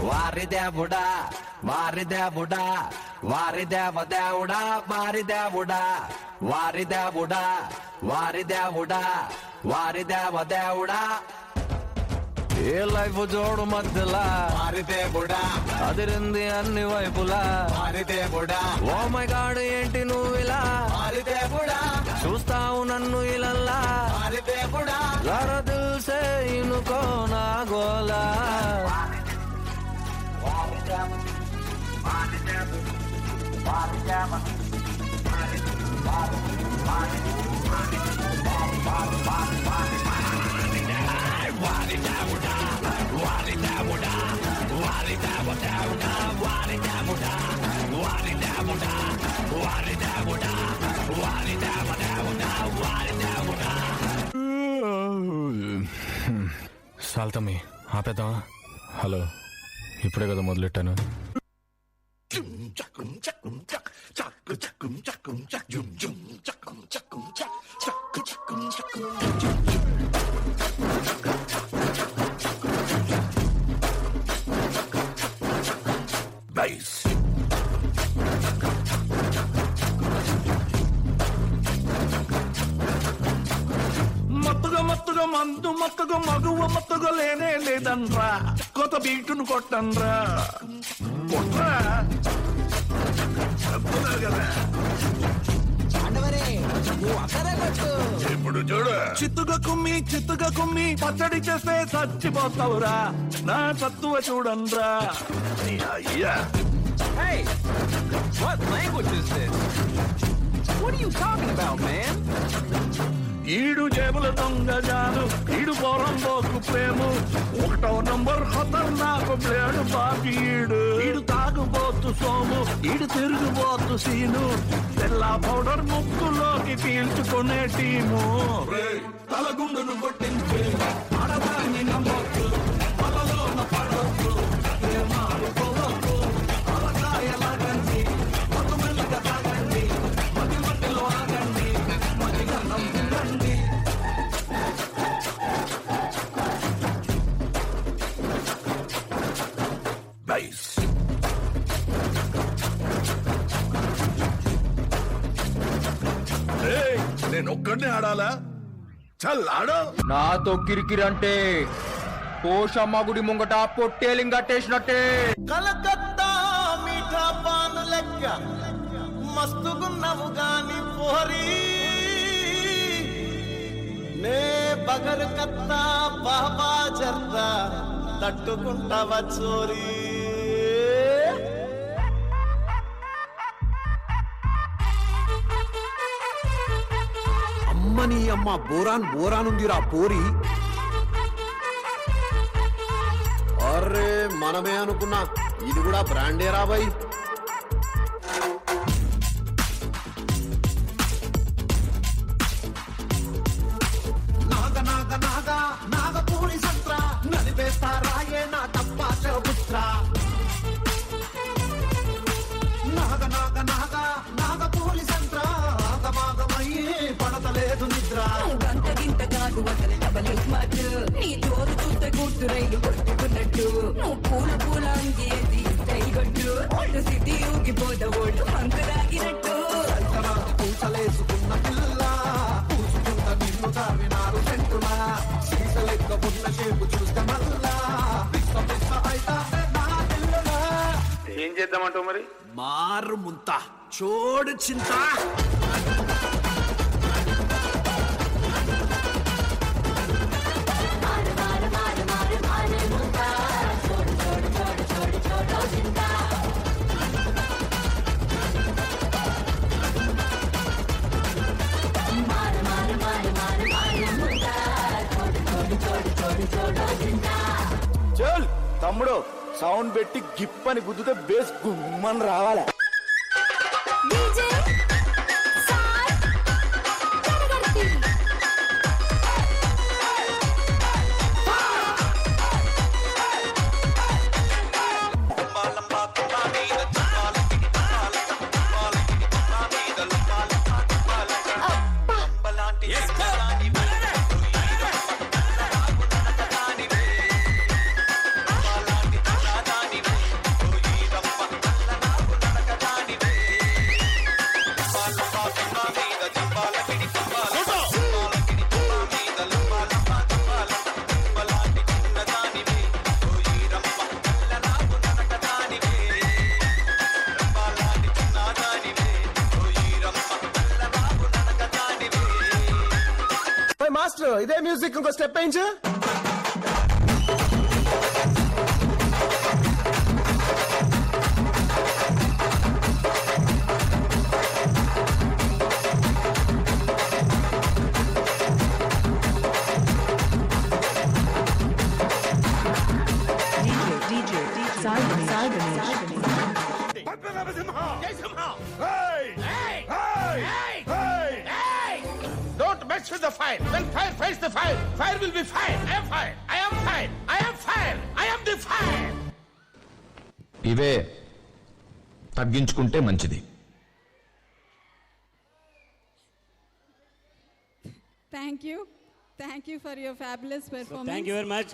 వారి దేవుడా వారి దేవుడా వారి దేవుడా వారి దేవుడా వారి దేవుడా వారి దేవుడా వారి దేవుడా ఏ లైఫ్ జోడు మధ్యలా వారి దేవుడా అదిరింది అన్ని వైపులా వారి దేవుడా ఓ మై గాడ్ ఏంటి నువ్వు ఇలా వారి దేవుడా చూస్తావు నన్ను ఇలల్లా వారి దేవుడా జరా దిల్ సే ఇనుకో నా గోలా వారి దేవుడా వారి దేవుడా వారి దేవుడా వారి సాల్తమ్మి ఆపేద్దామా? హలో, ఇప్పుడే కదా మొదలెట్టాను. మత్తుగా మందు మత్తుగా మగువ మత్తుగా లేనే లేదన్రా, కొత్త బీటును కొట్టన్రా కొట్రా కదా. ఇప్పుడు చూడు, చిత్తుగా కుమ్మి పచ్చడి చేస్తే చచ్చిపోతావురా, నా సత్తువ చూడన్రా. అయ్యా Hey! What language is this? What are you talking about, man? ఈడు జేబుల దొంగజాను, ఈడు పోరం పోకు ప్రేము, ఒకటో నంబర్ ఖతర్నాకు బ్లేడు బాకి ఈడు తాగుబోతు సోము, ఈడు తిరుగుబోతు సీను, తెల్ల పౌడర్ ముక్కులోకి పీల్చుకునే టీము. తలగుండును కొట్టించే ఆడదాన్ని నమ్మొద్దు, వలలోన పడొద్దు, ప్రేమాడుకోవద్దు, అలకాయలాగండి, మత్తు మెల్లగా తాగండి, మధ్య మధ్యలో ఆగండి, మధ్యగా నమ్ముండండి. నేను ఒక్కడినే ఆడాలా? చల్ ఆడు. నాతో కిరికిరంటే పోషమ్మ గుడి ముంగట పొట్టేలింగట్టేసినట్టే. కలకత్తా మీఠా పాన్ లెక్క మస్తుగున్నవు గాని పోరి, నే బగర్ కత్తా బాబా జర్దా తట్టుకుంటావా చోరీ. అమ్మని అమ్మ బోరాన్ ఉందిరా పోరి. అరే మనమే అనుకున్నా, ఇది కూడా బ్రాండే రాబాయి. నాగపూరి సంత్ర నలిపేస్తారాయే నా తప్పాచ పుత్ర. నాగపూరి సంత్ర ఆగమాగమయ్యే పడతలేదు నిద్ర. గంట గింట కాదు అసలు డబల్ స్మార్ట్, నీ జోరు చూస్తే గుర్తు రైలు కొట్టుకున్నట్టు, నువ్వు పూల అంగేది స్టైల్ కొట్టు, ఓల్డ్ సిటీ ఊగిపోతా ఓల్డ్ అంకురాగినట్టు. పూసలేసుకున్న పిల్ల పూసుకున్న నిన్ను తావినారు సెంటులా, సీస లెక్క ఉన్న షేపు చూస్తే మల్లా పిస్స అయితా నా పిల్లలా. ఏం చేద్దామంటావు మరి? మారు ముంత చోడు చింత. చల్ తమ్ముడు, సౌండ్ పెట్టి గిప్పని గుద్దుతే బేస్ గుమ్మని రావాలా. మాస్టర్ ఇదే మ్యూజిక్ ఇంకో స్టెప్ వేయించు. Don't mess with the fire. When fire fights the fire, fire will be fire. I am fire. I am fire. I am fire. I am the fire. ఇవే తగ్గించుకుంటే మంచిది. Thank you for your fabulous performance. Thank you very much.